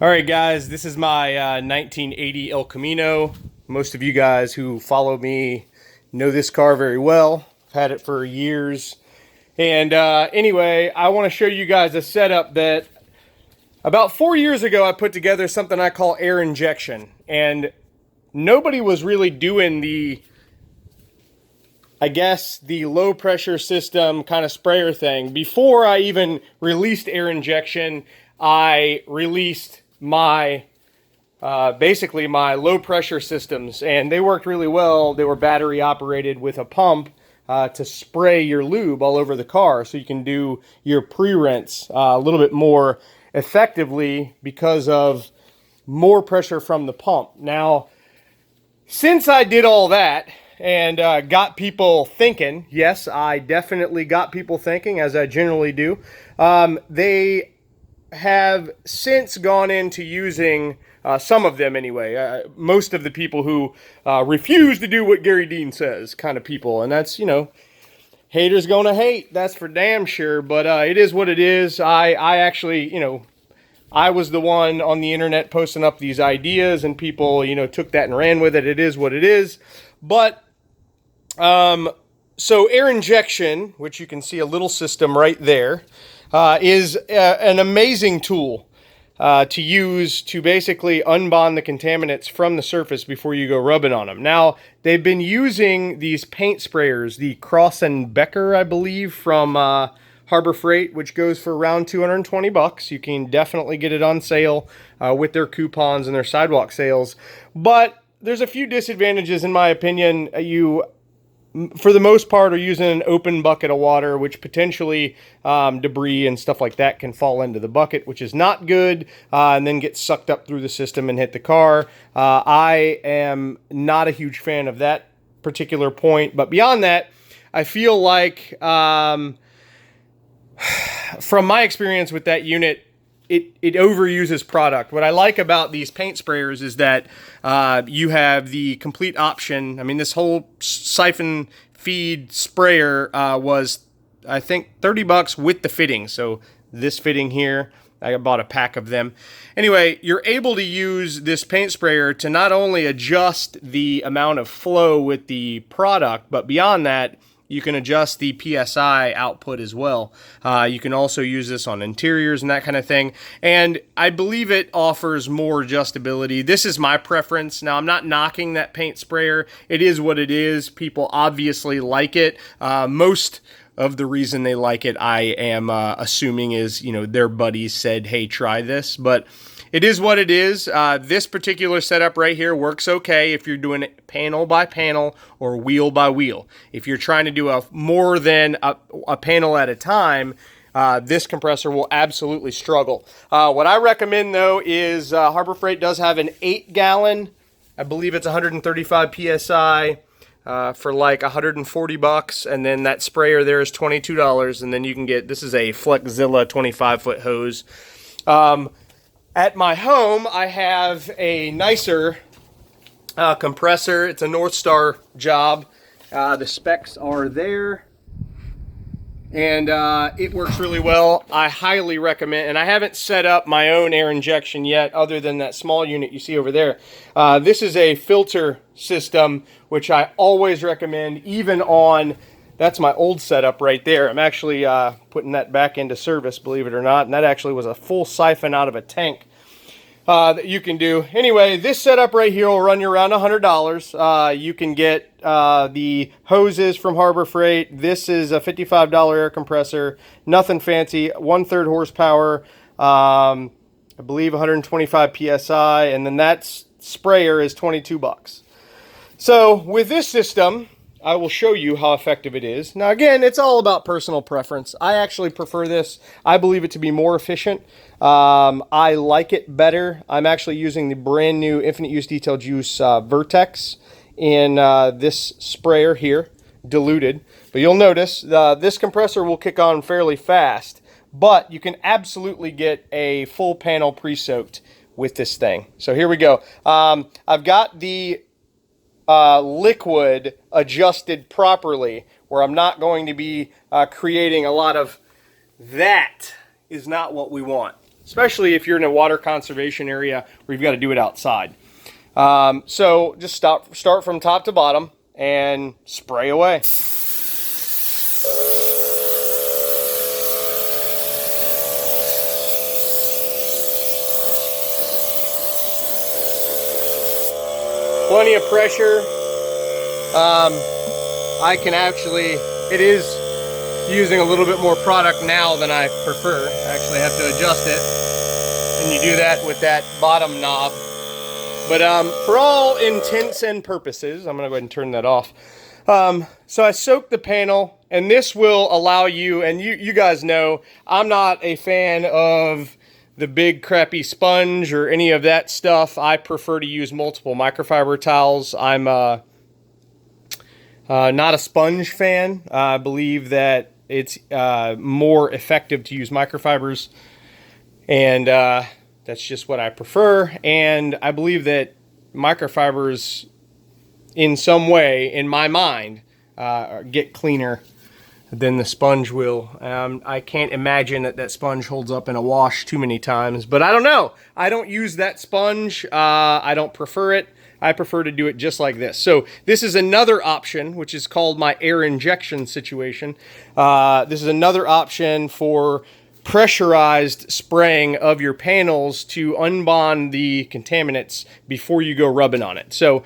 All right, guys, this is my 1980 El Camino. Most of you guys who follow me know this car very well. I've had it for years. And anyway, I want to show you guys a setup that about 4 years ago I put together something I call air injection. And nobody was really doing the low pressure system kind of sprayer thing. Before I even released air injection, I released my basically my low pressure systems, and they worked really well. They were battery operated with a pump to spray your lube all over the car, so you can do your pre-rinse a little bit more effectively because of more pressure from the pump. Now, since I did all that and got people thinking, yes, I definitely got people thinking, as I generally do, they have since gone into using, some of them anyway, most of the people who refuse to do what Garry Dean says kind of people. And that's, haters gonna hate, that's for damn sure. But it is what it is. I actually, I was the one on the internet posting up these ideas, and people, took that and ran with it. It is what it is. But so air injection, which you can see a little system right there, is an amazing tool to use to basically unbond the contaminants from the surface before you go rubbing on them. Now, they've been using these paint sprayers, the Krause and Becker, I believe, from Harbor Freight, which goes for around 220 bucks. You can definitely get it on sale with their coupons and their sidewalk sales. But there's a few disadvantages, in my opinion. You, for the most part, are using an open bucket of water, which potentially debris and stuff like that can fall into the bucket, which is not good, and then get sucked up through the system and hit the car. I am not a huge fan of that particular point, but beyond that, I feel like from my experience with that unit, it overuses product. What I like about these paint sprayers is that you have the complete option. I mean, this whole siphon feed sprayer was, I think, 30 bucks with the fitting. So this fitting here, I bought a pack of them. Anyway, you're able to use this paint sprayer to not only adjust the amount of flow with the product, but beyond that, you can adjust the PSI output as well. You can also use this on interiors and that kind of thing. And I believe it offers more adjustability. This is my preference. Now, I'm not knocking that paint sprayer. It is what it is. People obviously like it. Most of the reason they like it, I am assuming, is, their buddies said, hey, try this. But it is what it is. This particular setup right here works okay if you're doing it panel by panel or wheel by wheel. If you're trying to do more than a panel at a time, this compressor will absolutely struggle. What I recommend, though, is Harbor Freight does have an 8-gallon. I believe it's 135 PSI. For like 140 bucks, and then that sprayer there is $22, and then you can get, this is a Flexzilla 25-foot hose. At my home, I have a nicer compressor. It's a North Star job. The specs are there, and it works really well. I highly recommend, and I haven't set up my own air injection yet other than that small unit you see over there. This is a filter system, which I always recommend, even on, that's my old setup right there. I'm actually putting that back into service, believe it or not, and that actually was a full siphon out of a tank that you can do. Anyway, this setup right here will run you around $100. You can get the hoses from Harbor Freight. This is a $55 air compressor. Nothing fancy. 1/3 horsepower. I believe 125 PSI. And then that sprayer is 22 bucks. So with this system, I will show you how effective it is. Now, again, it's all about personal preference. I actually prefer this. I believe it to be more efficient. I like it better. I'm actually using the brand new Infinite Use Detail Juice Vertex in this sprayer here, diluted. But you'll notice this compressor will kick on fairly fast, but you can absolutely get a full panel pre-soaked with this thing. So here we go. I've got the liquid adjusted properly, where I'm not going to be creating a lot of, that is not what we want. especially if you're in a water conservation area where you've got to do it outside. So just start from top to bottom and spray away. Plenty of pressure. It is using a little bit more product now than I prefer. I actually have to adjust it, and you do that with that bottom knob. But for all intents and purposes, I'm gonna go ahead and turn that off. So I soaked the panel, and this will allow you, and you guys know, I'm not a fan of the big crappy sponge or any of that stuff. I prefer to use multiple microfiber towels. I'm not a sponge fan. I believe that it's more effective to use microfibers, and that's just what I prefer. And I believe that microfibers, in some way, in my mind, get cleaner than the sponge will. I can't imagine that sponge holds up in a wash too many times, but I don't know. I don't use that sponge. I don't prefer it. I prefer to do it just like this. So this is another option, which is called my air injection situation. This is another option for pressurized spraying of your panels to unbond the contaminants before you go rubbing on it. So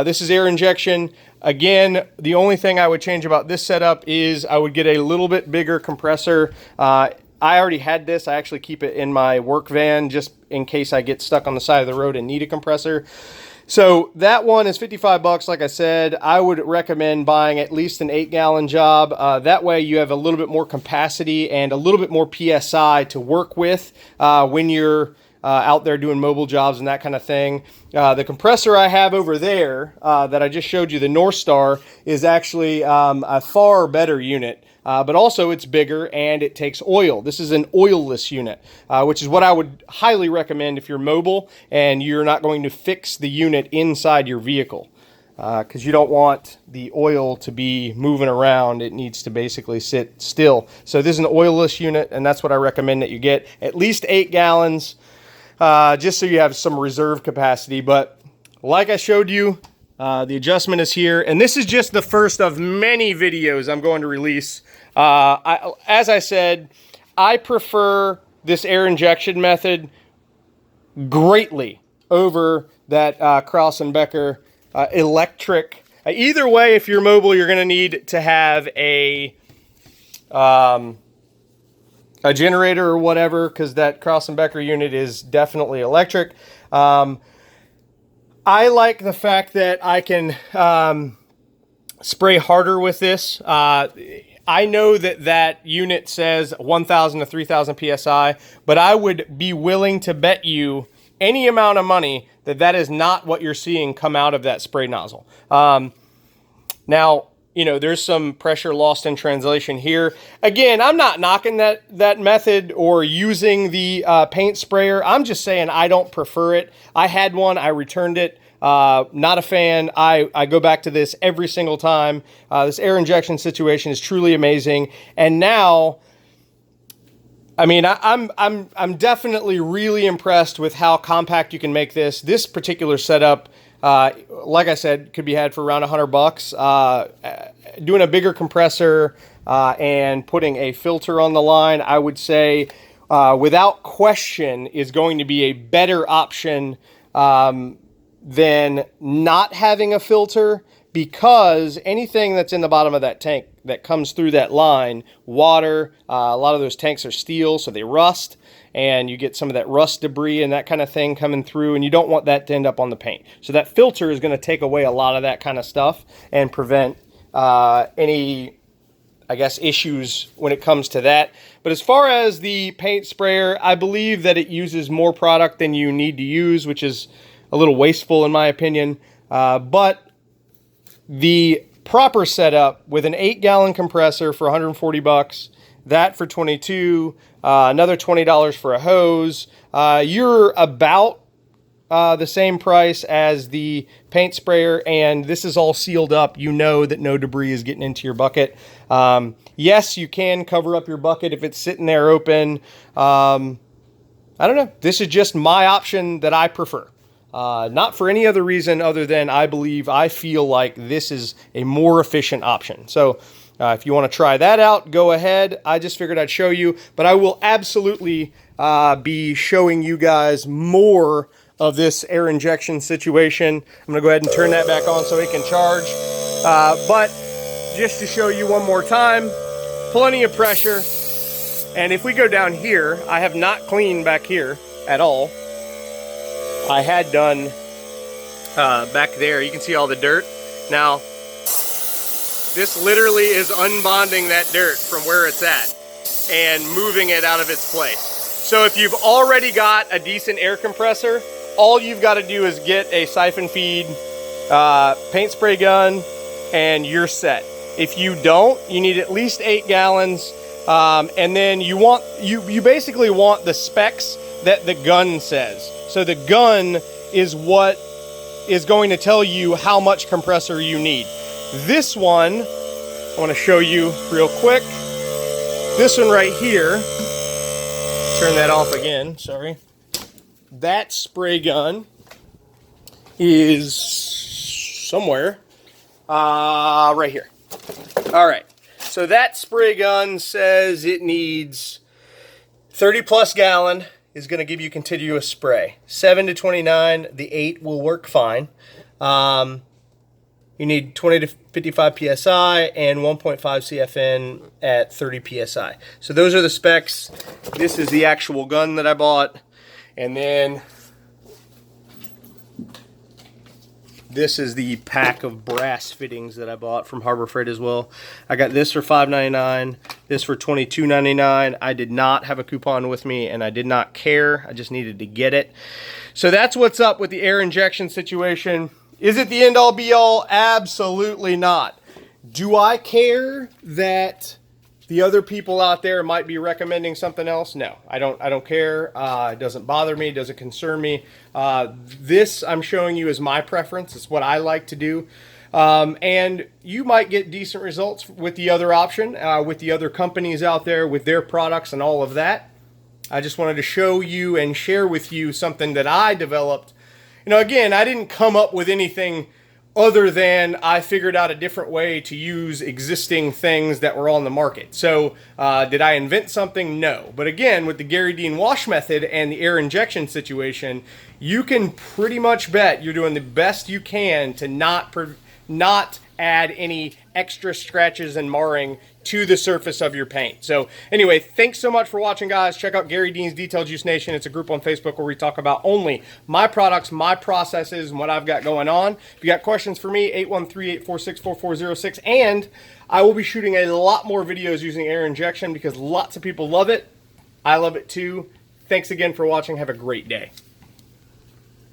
this is air injection. Again, the only thing I would change about this setup is I would get a little bit bigger compressor. I already had this. I actually keep it in my work van just in case I get stuck on the side of the road and need a compressor. So that one is 55 bucks. Like I said, I would recommend buying at least an 8-gallon job. That way you have a little bit more capacity and a little bit more PSI to work with when you're out there doing mobile jobs and that kind of thing. The compressor I have over there that I just showed you, the North Star, is actually a far better unit. But also it's bigger and it takes oil. This is an oilless unit, which is what I would highly recommend if you're mobile and you're not going to fix the unit inside your vehicle, because you don't want the oil to be moving around. It needs to basically sit still. So this is an oilless unit, and that's what I recommend that you get. At least 8 gallons, just so you have some reserve capacity. But like I showed you, the adjustment is here, and this is just the first of many videos I'm going to release. As I said, I prefer this air injection method greatly over that Krause and Becker electric. Either way, if you're mobile, you're going to need to have a generator or whatever, because that Krause and Becker unit is definitely electric. I like the fact that I can spray harder with this. I know that unit says 1,000 to 3,000 PSI, but I would be willing to bet you any amount of money that is not what you're seeing come out of that spray nozzle. Now, you know, there's some pressure lost in translation here. Again, I'm not knocking that method or using the paint sprayer. I'm just saying I don't prefer it. I had one, I returned it. Not a fan. I go back to this every single time. This air injection situation is truly amazing. And now, I mean, I'm definitely really impressed with how compact you can make this. This particular setup, like I said, could be had for around $100. Doing a bigger compressor and putting a filter on the line, I would say, without question, is going to be a better option than not having a filter, because anything that's in the bottom of that tank that comes through that line, water, a lot of those tanks are steel, so they rust, and you get some of that rust debris and that kind of thing coming through, and you don't want that to end up on the paint. So that filter is going to take away a lot of that kind of stuff and prevent any, I guess, issues when it comes to that. But as far as the paint sprayer, I believe that it uses more product than you need to use, which is a little wasteful in my opinion. But the proper setup with an 8-gallon compressor for 140 bucks, that for 22, another $20 for a hose, you're about the same price as the paint sprayer, and this is all sealed up. You know that no debris is getting into your bucket. Yes, you can cover up your bucket if it's sitting there open. I don't know. This is just my option that I prefer. Not for any other reason other than I feel like this is a more efficient option. So if you want to try that out, go ahead. I just figured I'd show you, but I will absolutely be showing you guys more of this air injection situation. I'm going to go ahead and turn that back on so it can charge. But just to show you one more time, plenty of pressure. And if we go down here, I have not cleaned back here at all. I had done back there. You can see all the dirt. Now, this literally is unbonding that dirt from where it's at and moving it out of its place. So if you've already got a decent air compressor, all you've got to do is get a siphon feed, paint spray gun, and you're set. If you don't, you need at least 8 gallons, and then you basically want the specs that the gun says. So the gun is what is going to tell you how much compressor you need. This one, I want to show you real quick. This one right here, turn that off again, sorry. That spray gun is somewhere right here. All right, so that spray gun says it needs 30 plus gallon. Is going to give you continuous spray. 7 to 29, the 8 will work fine. You need 20 to 55 psi and 1.5 CFN at 30 psi. So those are the specs. This is the actual gun that I bought. And then this is the pack of brass fittings that I bought from Harbor Freight as well. I got this for $5.99, this for $22.99. I did not have a coupon with me and I did not care. I just needed to get it. So that's what's up with the air injection situation. Is it the end all be all? Absolutely not. Do I care that the other people out there might be recommending something else? No, I don't care. It doesn't bother me. It doesn't concern me. This I'm showing you is my preference. It's what I like to do. And you might get decent results with the other option, with the other companies out there, with their products and all of that. I just wanted to show you and share with you something that I developed. You know, again, I didn't come up with anything other than I figured out a different way to use existing things that were on the market. So did I invent something? No. But again, with the Garry Dean wash method and the air injection situation, you can pretty much bet you're doing the best you can to not add any extra scratches and marring to the surface of your paint. So anyway, thanks so much for watching, guys. Check out Garry Dean's Detail Juice Nation. It's a group on Facebook where we talk about only my products, my processes, and what I've got going on. If you got questions for me, 813-846-4406. And I will be shooting a lot more videos using air injection because lots of people love it. I love it too. Thanks again for watching. Have a great day.